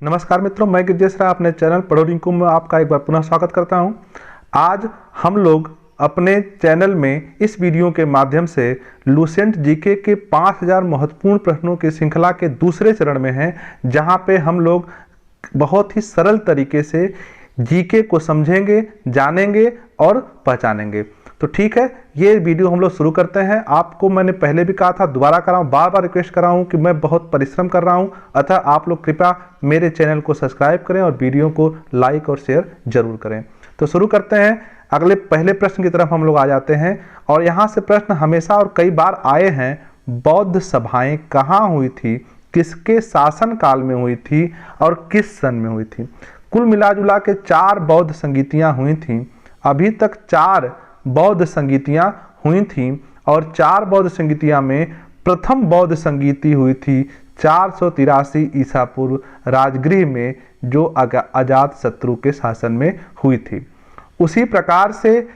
नमस्कार मित्रों, मैं गिरजेश राय अपने चैनल पढ़ो रिंकू में आपका एक बार पुनः स्वागत करता हूं। आज हम लोग अपने चैनल में इस वीडियो के माध्यम से लुसेंट जीके के 5000 महत्वपूर्ण प्रश्नों की श्रृंखला के दूसरे चरण में हैं, जहां पे हम लोग बहुत ही सरल तरीके से जीके को समझेंगे, जानेंगे और पहचानेंगे। तो ठीक है, ये वीडियो हम लोग शुरू करते हैं। आपको मैंने पहले भी कहा था, दोबारा कर रहा हूँ, बार बार रिक्वेस्ट कर रहा हूँ कि मैं बहुत परिश्रम कर रहा हूँ, अतः आप लोग कृपया मेरे चैनल को सब्सक्राइब करें और वीडियो को लाइक और शेयर जरूर करें। तो शुरू करते हैं। अगले पहले प्रश्न की तरफ हम लोग आ जाते हैं और यहाँ से प्रश्न हमेशा और कई बार आए हैं। बौद्ध सभाएं कहाँ हुई थी, किसके शासन काल में हुई थी और किस सन में हुई थी? कुल मिलाजुला के 4 बौद्ध संगीतियाँ हुई थी। अभी तक 4 बौद्ध संगीतियाँ हुई थीं और 4 बौद्ध संगीतियाँ में प्रथम बौद्ध संगीति हुई थी 483 ईसा पूर्व राजगृह में, जो अजात शत्रु के शासन में हुई थी। उसी प्रकार से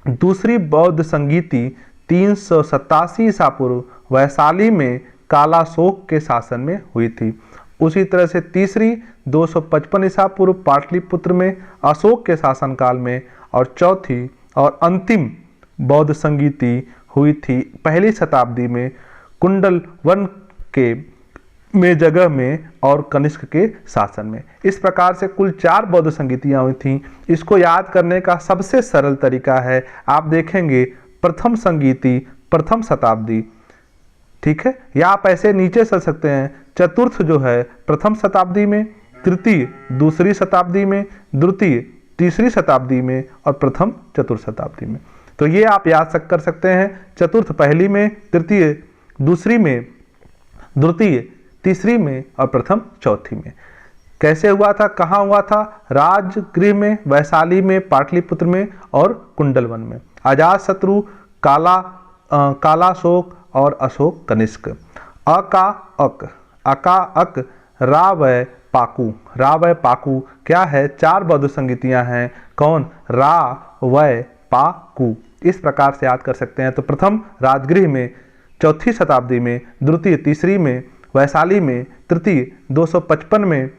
दूसरी बौद्ध संगीति 387 ईसा पूर्व वैशाली में कालाशोक के शासन में हुई थी। उसी तरह से तीसरी 255 ईसा पूर्व पाटलिपुत्र में अशोक के शासनकाल में, और चौथी और अंतिम बौद्ध संगीति हुई थी 1ली शताब्दी में कुंडलवन के जगह में और कनिष्क के शासन में। इस प्रकार से कुल 4 बौद्ध संगीतियाँ हुई थीं। इसको याद करने का सबसे सरल तरीका है, आप देखेंगे प्रथम संगीति प्रथम शताब्दी, ठीक है, या आप ऐसे नीचे चल सकते हैं। चतुर्थ जो है प्रथम शताब्दी में, तृतीय दूसरी शताब्दी में, द्वितीय तीसरी शताब्दी में और प्रथम चतुर्थ शताब्दी में। तो ये आप याद कर सकते हैं। चतुर्थ पहली में, तृतीय दूसरी में, द्वितीय तीसरी में और प्रथम चौथी में। कैसे हुआ था, कहाँ हुआ था? राजगृह में, वैशाली में, पाटलिपुत्र में और कुंडलवन में। अजात शत्रु, कालाशोक और अशोक कनिष्क। अका अक रा वै पाकू क्या है? 4 बौद्ध संगीतियां हैं। कौन? रा वै पाकू। इस प्रकार से याद कर सकते हैं। तो प्रथम राजगृह में, चौथी शताब्दी में, द्वितीय तीसरी में, वैशाली में, तृतीय 255 में,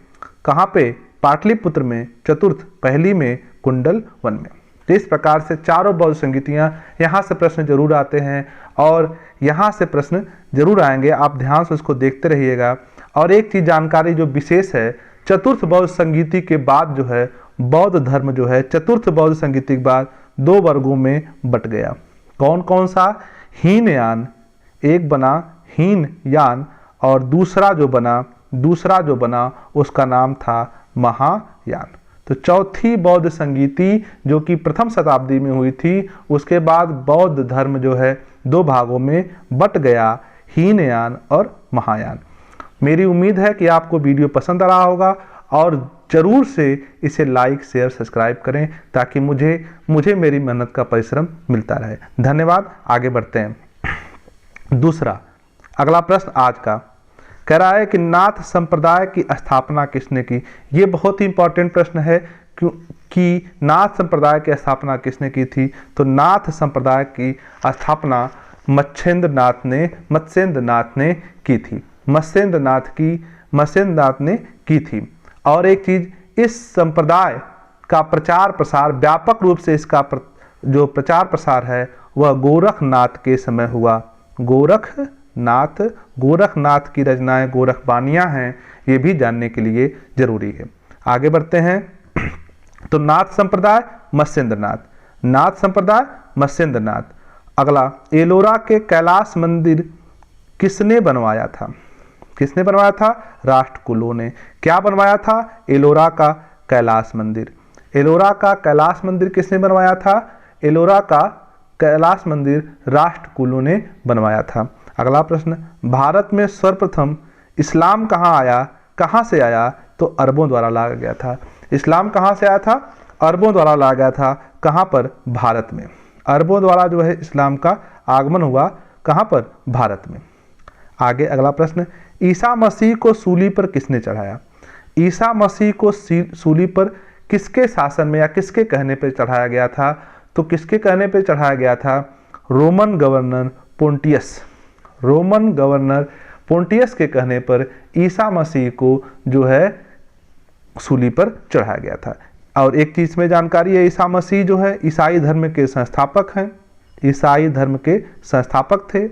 कहाँ पे? पाटलिपुत्र में, चतुर्थ पहली में, कुंडलवन में। तो इस प्रकार से 4 बौद्ध संगीतियाँ, यहाँ से प्रश्न जरूर आते हैं और यहाँ से प्रश्न जरूर आएंगे। आप ध्यान से उसको देखते रहिएगा। और एक चीज जानकारी जो विशेष है, चतुर्थ बौद्ध संगीति के बाद जो है बौद्ध धर्म जो है चतुर्थ बौद्ध संगीति के बाद 2 वर्गों में बट गया। कौन कौन सा? हीनयान, एक बना हीनयान और दूसरा जो बना उसका नाम था महायान। तो चौथी बौद्ध संगीति जो कि प्रथम शताब्दी में हुई थी, उसके बाद बौद्ध धर्म जो है 2 भागों में बट गया, हीनयान और महायान। मेरी उम्मीद है कि आपको वीडियो पसंद आ रहा होगा और जरूर से इसे लाइक शेयर सब्सक्राइब करें, ताकि मुझे मेरी मेहनत का परिश्रम मिलता रहे। धन्यवाद। आगे बढ़ते हैं। दूसरा अगला प्रश्न आज का कह रहा है कि नाथ संप्रदाय की स्थापना किसने की? ये बहुत ही इंपॉर्टेंट प्रश्न है कि नाथ संप्रदाय की स्थापना किसने की थी? तो नाथ संप्रदाय की स्थापना मत्स्येंद्र नाथ ने की थी। मत्स्येंद्र नाथ ने की थी। और एक चीज, इस संप्रदाय का प्रचार प्रसार व्यापक रूप से, इसका जो प्रचार प्रसार है वह गोरखनाथ के समय हुआ। गोरखनाथ की रचनाएं गोरखबानियां हैं, ये भी जानने के लिए जरूरी है। आगे बढ़ते हैं। तो नाथ संप्रदाय मत्स्येंद्र नाथ। अगला, एलोरा के कैलाश मंदिर किसने बनवाया था? राष्ट्रकूलों ने। क्या बनवाया था? एलोरा का कैलाश मंदिर। एलोरा का कैलाश मंदिर किसने बनवाया था? एलोरा का कैलाश मंदिर राष्ट्रकूलों ने बनवाया था। अगला प्रश्न, भारत में सर्वप्रथम इस्लाम कहाँ से आया? तो अरबों द्वारा लाया गया था। इस्लाम कहाँ से आया था? अरबों द्वारा लाया गया था। कहाँ पर? भारत में। अरबों द्वारा जो है इस्लाम का आगमन हुआ। कहाँ पर? भारत में। आगे अगला प्रश्न, ईसा मसीह को सूली पर किसने चढ़ाया? ईसा मसीह को सूली पर किसके शासन में या किसके कहने पर चढ़ाया गया था? तो किसके कहने पर चढ़ाया गया था? रोमन गवर्नर पोंटियस के कहने पर ईसा मसीह को जो है सूली पर चढ़ाया गया था। और एक चीज में जानकारी है, ईसा मसीह जो है ईसाई धर्म के संस्थापक हैं, ईसाई धर्म के संस्थापक थे।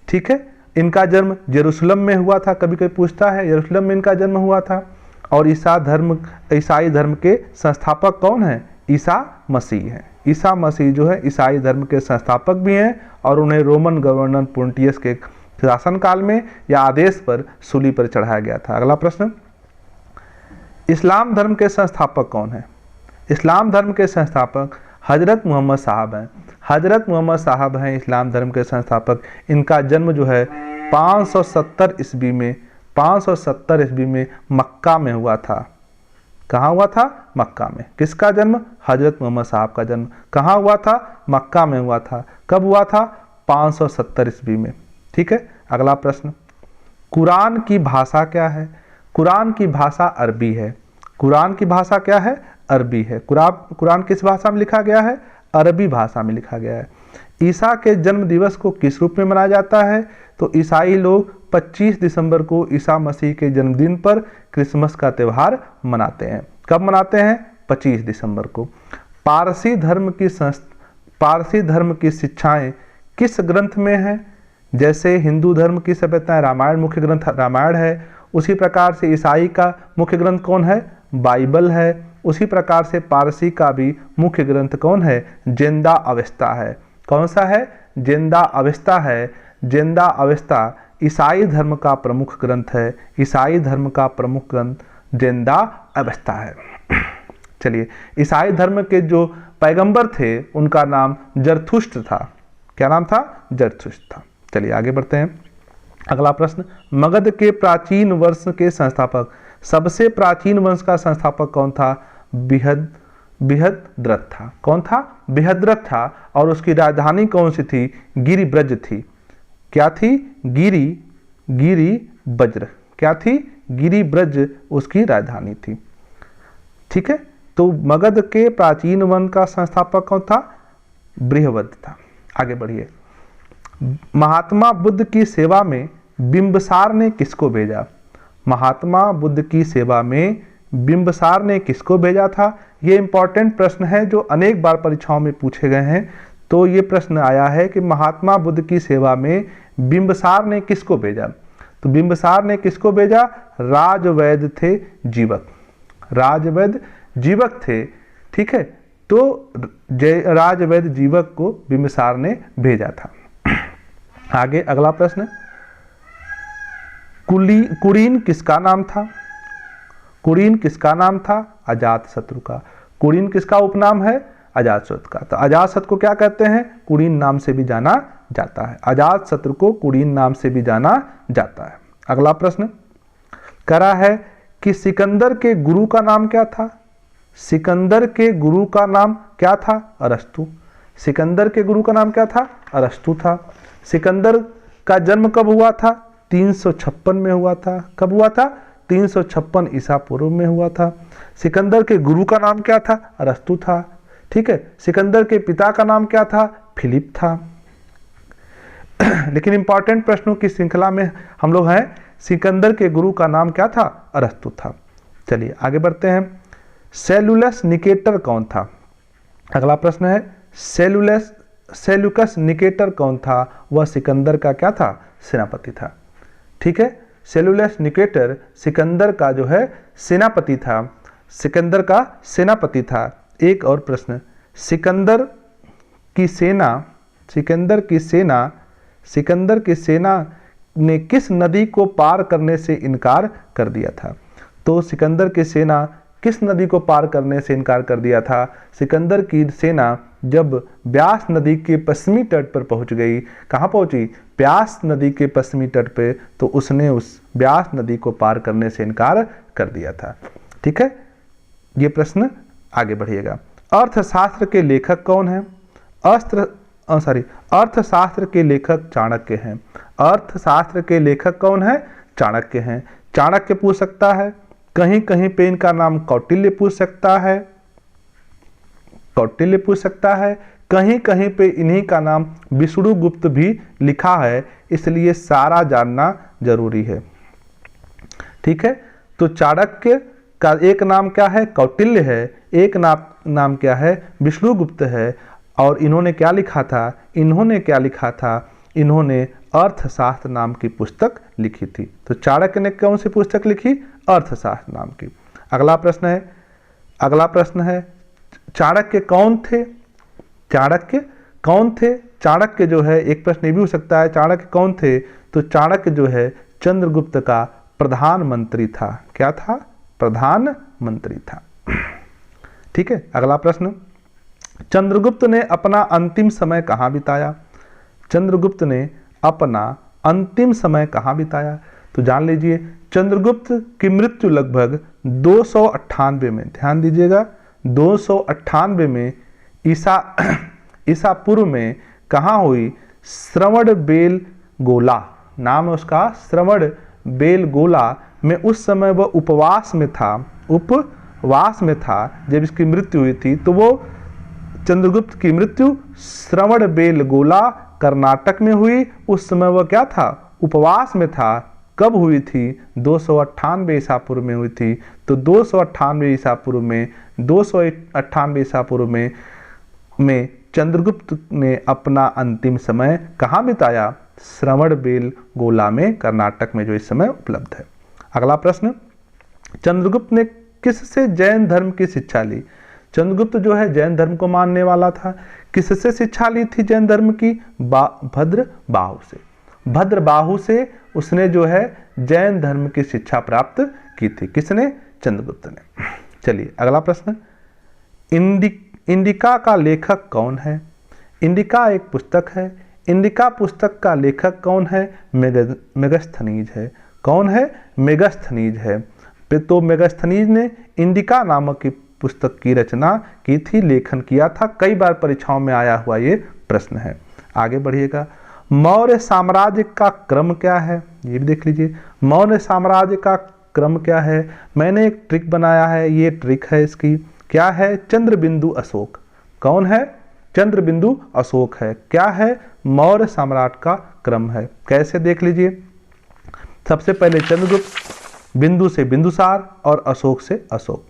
ठीक है, इनका जन्म यरूशलेम में हुआ था। कभी कोई पूछता है यरूशलेम में इनका जन्म हुआ था। और ईसाई धर्म के संस्थापक कौन है? ईसा मसीह है। ईसा मसीह जो है ईसाई धर्म के संस्थापक भी हैं और उन्हें रोमन गवर्नर पोंटियस के शासनकाल में या आदेश पर सूली पर चढ़ाया गया था। अगला प्रश्न, इस्लाम धर्म के संस्थापक कौन है? इस्लाम धर्म के संस्थापक हजरत मोहम्मद साहब हैं। हजरत मोहम्मद साहब हैं इस्लाम धर्म के संस्थापक। इनका जन्म जो है 570 ईस्वी में 570 ईस्वी में मक्का में हुआ था। कहाँ हुआ था? मक्का में। किसका जन्म? हजरत मोहम्मद साहब का जन्म कहाँ हुआ था? मक्का में हुआ था। कब हुआ था? 570 ईस्वी में। ठीक है, अगला प्रश्न, कुरान की भाषा क्या है? कुरान की भाषा अरबी है। कुरान की भाषा क्या है? अरबी है। कुरान किस भाषा में लिखा गया है? अरबी भाषा में लिखा गया है। ईसा के जन्म दिवस को किस रूप में मनाया जाता है? तो ईसाई लोग 25 दिसंबर को ईसा मसीह के जन्मदिन पर क्रिसमस का त्यौहार मनाते हैं। कब मनाते हैं? 25 दिसंबर को। पारसी धर्म की शिक्षाएं किस ग्रंथ में हैं? जैसे हिंदू धर्म की सभ्यताएं रामायण मुख्य ग्रंथ रामायण है, उसी प्रकार से ईसाई का मुख्य ग्रंथ कौन है? बाइबल है। उसी प्रकार से पारसी का भी मुख्य ग्रंथ कौन है? जिंदा अवेस्ता है। कौन सा है? जिंदा अवेस्ता है। जिंदा अवेस्ता ईसाई धर्म का प्रमुख ग्रंथ है। ईसाई धर्म का प्रमुख ग्रंथ जिंदा अवेस्ता है। चलिए, ईसाई धर्म के जो पैगंबर थे उनका नाम जरथुष्ट था। क्या नाम था? जरथुष्ट था। चलिए आगे बढ़ते हैं। अगला प्रश्न, मगध के प्राचीन वंश के संस्थापक, सबसे प्राचीन वंश का संस्थापक कौन था? बृहद्रथ था। कौन था? बृहद्रथ था। और उसकी राजधानी कौन सी थी? गिरिब्रज थी। क्या थी? गिरिब्रज। क्या थी? गिरिब्रज उसकी राजधानी थी। ठीक है, तो मगध के प्राचीन वंश का संस्थापक कौन था? बृहद्रथ था। आगे बढ़िए। महात्मा बुद्ध की सेवा में बिंबसार ने किसको भेजा? महात्मा बुद्ध की सेवा में बिंबसार ने किसको भेजा था? ये इंपॉर्टेंट प्रश्न है जो अनेक बार परीक्षाओं में पूछे गए हैं। तो ये प्रश्न आया है कि महात्मा बुद्ध की सेवा में बिंबसार ने किसको भेजा? तो बिंबसार ने किसको भेजा? राजवैद्य थे जीवक। राजवैद्य जीवक थे। ठीक है, तो राजवैद्य जीवक को बिंबसार ने भेजा था। आगे अगला प्रश्न, कुलीन किसका नाम था? कुलीन किसका नाम था? अजातशत्रु का। कुलीन किसका उपनाम है? अजातशत्रु का। तो अजातशत्रु को क्या कहते हैं? कुलीन नाम से भी जाना जाता है। अजातशत्रु को कुलीन नाम से भी जाना जाता है। अगला प्रश्न करा है कि सिकंदर के गुरु का नाम क्या था? सिकंदर के गुरु का नाम क्या था? अरस्तु। सिकंदर के गुरु का नाम क्या था? अरस्तु था। सिकंदर का जन्म कब हुआ था? 356 में हुआ था। कब हुआ था? 356 ईसा पूर्व में हुआ था। सिकंदर के गुरु का नाम क्या था? अरस्तु था। ठीक है, सिकंदर के पिता का नाम क्या था? फिलिप था। लेकिन इंपॉर्टेंट प्रश्नों की श्रृंखला में हम लोग हैं, सिकंदर के गुरु का नाम क्या था? अरस्तु था। चलिए आगे बढ़ते हैं। सेलुलस निकेटर कौन था? अगला प्रश्न है, सेल्यूकस निकेटर कौन था? वह सिकंदर का क्या था? सेनापति था। ठीक है, सेलुलस निकेटर सिकंदर का जो है सेनापति था। सिकंदर का सेनापति था। एक और प्रश्न, सिकंदर की सेना ने किस नदी को पार करने से इनकार कर दिया था? तो सिकंदर की सेना किस नदी को पार करने से इनकार कर दिया था? सिकंदर की सेना जब ब्यास नदी के पश्चिमी तट पर पहुंच गई, कहाँ पहुंची? ब्यास नदी के पश्चिमी तट पे, तो उसने उस ब्यास नदी को पार करने से इनकार कर दिया था। ठीक है, ये प्रश्न आगे बढ़िएगा। अर्थशास्त्र के लेखक कौन है? अर्थशास्त्र के लेखक चाणक्य हैं। अर्थशास्त्र के लेखक कौन है? चाणक्य हैं। चाणक्य पूछ सकता है, कहीं कहीं पे इनका नाम कौटिल्य पूछ सकता है, कौटिल्य पूछ सकता है, कहीं कहीं पे इन्हीं का नाम विष्णुगुप्त भी लिखा है, इसलिए सारा जानना जरूरी है। ठीक है, तो चाणक्य का एक नाम क्या है? कौटिल्य है। एक नाम क्या है? विष्णुगुप्त है। और इन्होंने क्या लिखा था? इन्होंने अर्थशास्त्र नाम की पुस्तक लिखी थी। तो चाणक्य ने कौन सी पुस्तक लिखी? अर्थशास्त्र नाम की। अगला प्रश्न है चाणक्य कौन थे? चाणक्य जो है, एक प्रश्न ये भी हो सकता है, चाणक्य कौन थे? तो चाणक्य जो है चंद्रगुप्त का प्रधानमंत्री था। क्या था? प्रधानमंत्री था। ठीक है, अगला प्रश्न, चंद्रगुप्त ने अपना अंतिम समय कहाँ बिताया? तो जान लीजिए, चंद्रगुप्त की मृत्यु लगभग 298 में, ध्यान दीजिएगा, 298 में ईसा पूर्व में कहाँ हुई? श्रवणबेलगोला, नाम है उसका श्रवणबेलगोला में। उस समय वह उपवास में था जब इसकी मृत्यु हुई थी। तो वो चंद्रगुप्त की मृत्यु श्रवणबेलगोला कर्नाटक में हुई। उस समय वह क्या था? उपवास में था। कब हुई थी? 298 ईसा पूर्व में हुई थी। तो 298 ईसा पूर्व में चंद्रगुप्त ने अपना अंतिम समय कहाँ बिताया? श्रवणबेलगोला में, कर्नाटक में, जो इस समय उपलब्ध है। अगला प्रश्न, चंद्रगुप्त ने किससे जैन धर्म की शिक्षा ली? चंद्रगुप्त जो है जैन धर्म को मानने वाला था। किससे शिक्षा ली थी जैन धर्म की? भद्रबाहु से उसने जो है जैन धर्म की शिक्षा प्राप्त की थी। किसने? चंद्रगुप्त ने। चलिए अगला प्रश्न, इंडिका का लेखक कौन है? इंडिका एक पुस्तक है। इंडिका पुस्तक का लेखक कौन है? मेगस्थनीज है। कौन है? मेगस्थनीज है। तो मेगस्थनीज ने इंडिका नामक की पुस्तक की रचना की थी, लेखन किया था। कई बार परीक्षाओं में आया हुआ ये प्रश्न है। आगे बढ़िएगा, मौर्य साम्राज्य का क्रम क्या है? ये भी देख लीजिए, मौर्य साम्राज्य का क्रम क्या है? मैंने एक ट्रिक बनाया है, ये ट्रिक है इसकी। क्या है? चंद्रबिंदु अशोक। कौन है? चंद्रबिंदु अशोक है। क्या है? मौर्य सम्राट का क्रम है। कैसे? देख लीजिए, सबसे पहले चंद्रगुप्त, बिंदु से बिंदुसार और अशोक से अशोक।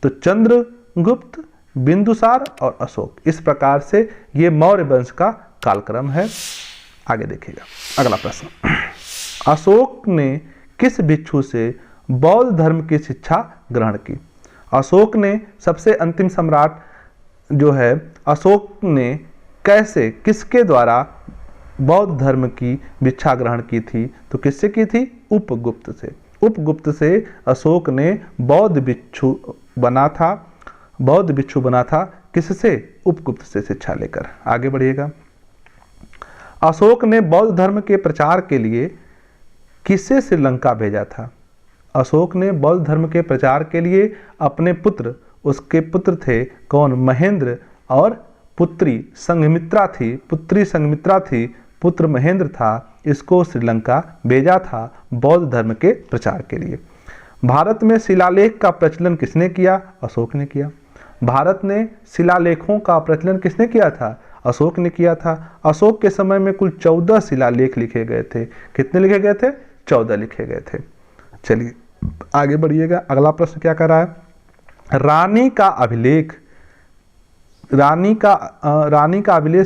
तो चंद्रगुप्त, बिंदुसार और अशोक, इस प्रकार से ये मौर्य वंश का कालक्रम है। आगे देखिएगा अगला प्रश्न, अशोक ने किस भिक्षु से बौद्ध धर्म की शिक्षा ग्रहण की? अशोक ने, सबसे अंतिम सम्राट जो है, अशोक ने कैसे, किसके द्वारा बौद्ध धर्म की भिक्षा ग्रहण की थी? तो किससे की थी? उपगुप्त से। उपगुप्त से अशोक ने बौद्ध भिक्षु बना था। किससे? उपगुप्त से शिक्षा लेकर। आगे बढ़िएगा, अशोक ने बौद्ध धर्म के प्रचार के लिए किसे श्रीलंका भेजा था? अशोक ने बौद्ध धर्म के प्रचार के लिए अपने पुत्र, उसके पुत्र थे कौन? महेंद्र, और पुत्री संघमित्रा थी, पुत्र महेंद्र था, इसको श्रीलंका भेजा था बौद्ध धर्म के प्रचार के लिए। भारत में शिलालेख का प्रचलन किसने किया? अशोक ने किया। भारत में शिलालेखों का प्रचलन किसने किया था? अशोक ने किया था। अशोक के समय में कुल 14 शिलालेख लिखे गए थे। कितने लिखे गए थे? 14 लिखे गए थे। चलिए आगे बढ़िएगा, अगला प्रश्न क्या कर रहा है? रानी का अभिलेख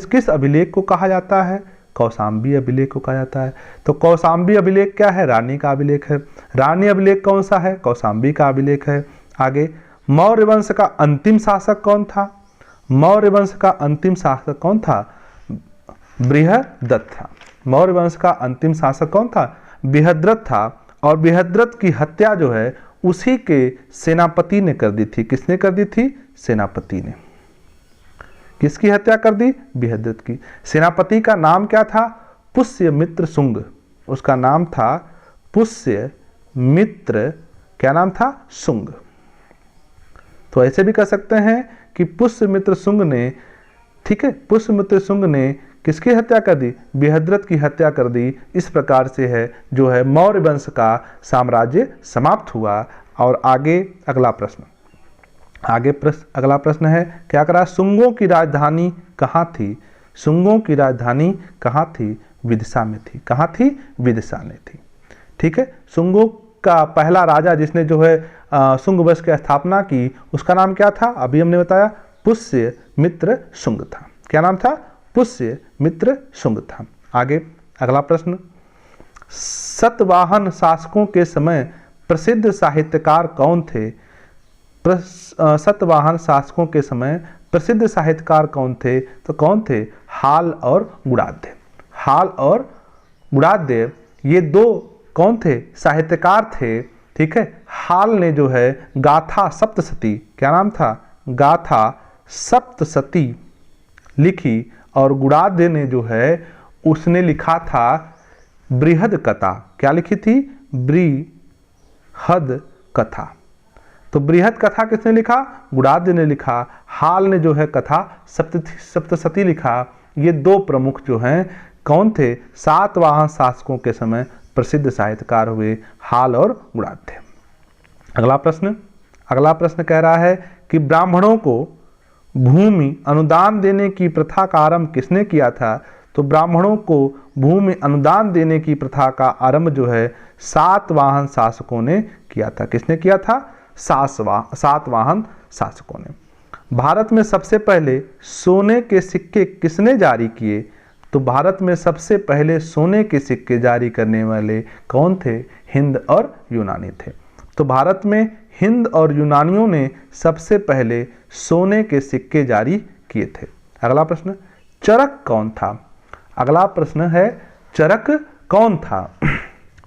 किस अभिलेख को कहा जाता है? कौशाम्बी अभिलेख को कहा जाता है। तो कौशाम्बी अभिलेख क्या है? रानी का अभिलेख है। रानी अभिलेख कौन सा है? कौशाम्बी का अभिलेख है। आगे, मौर्य वंश का अंतिम शासक कौन था? मौर्य वंश का अंतिम शासक कौन था? बृहद्रथ था। मौर्य वंश का अंतिम शासक कौन था? बृहद्रथ था। और बृहद्रथ की हत्या जो है उसी के सेनापति ने कर दी थी। किसने कर दी थी? सेनापति ने। किसकी हत्या कर दी? बृहद्रथ की। सेनापति का नाम क्या था? पुष्यमित्र शुंग। उसका नाम था पुष्यमित्र, क्या नाम था? शुंग। तो ऐसे भी कह सकते हैं कि पुष्यमित्र शुंग ने, ठीक है, पुष्यमित्र शुंग ने किसकी हत्या कर दी? बृहद्रथ की हत्या कर दी। इस प्रकार से है जो है मौर्य वंश का साम्राज्य समाप्त हुआ। और आगे अगला प्रश्न, आगे अगला प्रश्न है, क्या करा, शुंगों की राजधानी कहाँ थी? शुंगों की राजधानी कहाँ थी? विदिशा में थी। कहाँ थी? विदिशा में थी। ठीक है। शुंगों का पहला राजा जिसने जो है शुंग वंश की स्थापना की, उसका नाम क्या था? अभी हमने बताया, पुष्य मित्र शुंग था। क्या नाम था? पुष्य मित्र शुंग था। आगे अगला प्रश्न, सतवाहन शासकों के समय प्रसिद्ध साहित्यकार कौन थे? सतवाहन शासकों के समय प्रसिद्ध साहित्यकार कौन थे? तो कौन थे? हाल और गुणाढ्य। हाल और गुणाढ्य ये दो कौन थे? साहित्यकार थे। ठीक है। हाल ने जो है गाथा सप्तशती, क्या नाम था? गाथा सप्तशती लिखी, और गुणाढ्य ने जो है उसने लिखा था बृहद कथा। क्या लिखी थी? बृहद कथा। तो बृहद कथा किसने लिखा? गुणाढ्य ने लिखा। हाल ने जो है कथा सप्तशती लिखा। ये दो प्रमुख जो हैं कौन थे? सातवाहन शासकों के समय प्रसिद्ध साहित्यकार हुए, हाल और गुणाढ्य। अगला प्रश्न कह रहा है कि ब्राह्मणों को भूमि अनुदान देने की प्रथा का आरंभ किसने किया था? तो ब्राह्मणों को भूमि अनुदान देने की प्रथा का आरंभ जो है सातवाहन शासकों ने किया था। किसने किया था? सातवाहन शासकों ने। भारत में सबसे पहले सोने के सिक्के किसने जारी किए? तो भारत में सबसे पहले सोने के सिक्के जारी करने वाले कौन थे? हिंद और यूनानी थे। तो भारत में हिंद और यूनानियों ने सबसे पहले सोने के सिक्के जारी किए थे। अगला प्रश्न, चरक कौन था? अगला प्रश्न है, चरक कौन था?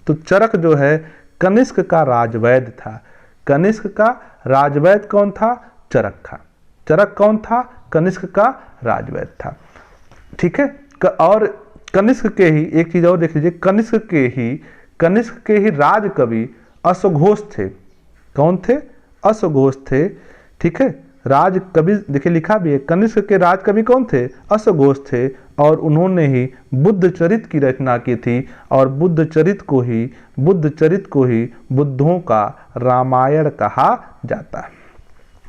तो चरक जो है कनिष्क का राजवैद्य था। कनिष्क का राजवैद्य कौन था? चरक था। चरक कौन था? कनिष्क का राजवैद्य था। ठीक है। और कनिष्क के ही एक चीज और देख लीजिए, कनिष्क के ही राजकवि अश्वघोष थे। कौन थे? अश्वघोष थे। ठीक है। राजकवि देखिए लिखा भी है, कनिष्क के राजकवि कौन थे? अश्वघोष थे, और उन्होंने ही बुद्ध चरित की रचना की थी, और बुद्ध चरित को ही बुद्धों का रामायण कहा जाता है।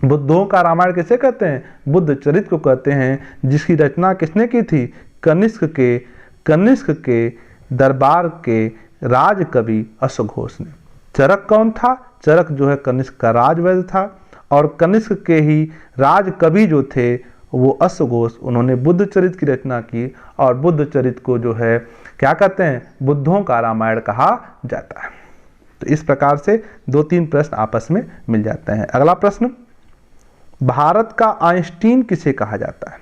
बुद्धों का रामायण किसे कहते हैं? बुद्ध चरित को कहते हैं, जिसकी रचना किसने की थी? कनिष्क के दरबार के राजकवि अश्वघोष ने। चरक कौन था? चरक जो है कनिष्क का राजवैद्य था, और कनिष्क के ही राजकवि जो थे वो अश्वघोष, उन्होंने बुद्ध चरित की रचना की, और बुद्ध चरित को जो है क्या कहते हैं? बुद्धों का रामायण कहा जाता है। तो इस प्रकार से 2-3 प्रश्न आपस में मिल जाते हैं। अगला प्रश्न, भारत का आइंस्टीन किसे कहा जाता है?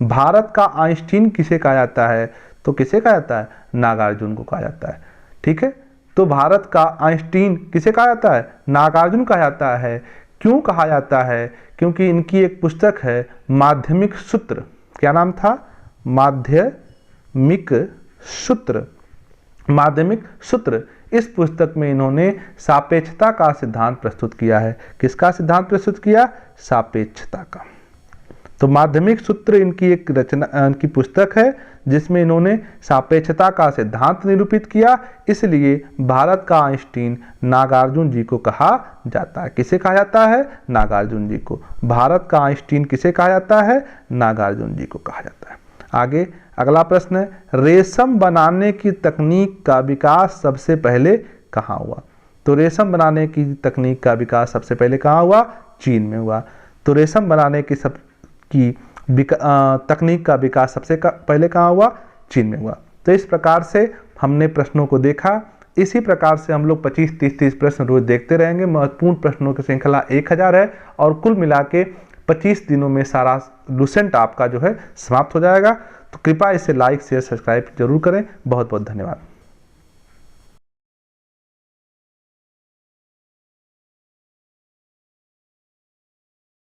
भारत का आइंस्टीन किसे कहा जाता है? तो किसे कहा जाता है? नागार्जुन को कहा जाता है। ठीक है। तो भारत का आइंस्टीन किसे कहा जाता है? नागार्जुन कहा जाता है। क्यों कहा जाता है? क्योंकि इनकी एक पुस्तक है माध्यमिक सूत्र। क्या नाम था? माध्यमिक सूत्र। इस पुस्तक में इन्होंने सापेक्षता का सिद्धांत प्रस्तुत किया है। किसका सिद्धांत प्रस्तुत किया? सापेक्षता का। तो माध्यमिक सूत्र इनकी एक इनकी पुस्तक है, जिसमें इन्होंने सापेक्षता का सिद्धांत निरूपित किया। इसलिए भारत का आइंस्टीन नागार्जुन जी को कहा जाता है। किसे कहा जाता है? नागार्जुन जी को। भारत का आइंस्टीन किसे कहा जाता है? नागार्जुन जी को कहा जाता है। आगे अगला प्रश्न है, रेशम बनाने की तकनीक का विकास सबसे पहले कहाँ हुआ? तो रेशम बनाने की तकनीक का विकास सबसे पहले कहाँ हुआ? चीन में हुआ। तो रेशम बनाने की तकनीक का विकास सबसे पहले कहाँ हुआ? चीन में हुआ। तो इस प्रकार से हमने प्रश्नों को देखा। इसी प्रकार से हम लोग 25-30 प्रश्न रोज देखते रहेंगे। महत्वपूर्ण प्रश्नों की श्रृंखला 1000 है, और कुल मिला के 25 दिनों में सारा लुसेंट आपका जो है समाप्त हो जाएगा। तो कृपया इसे लाइक शेयर सब्सक्राइब जरूर करें। बहुत बहुत धन्यवाद।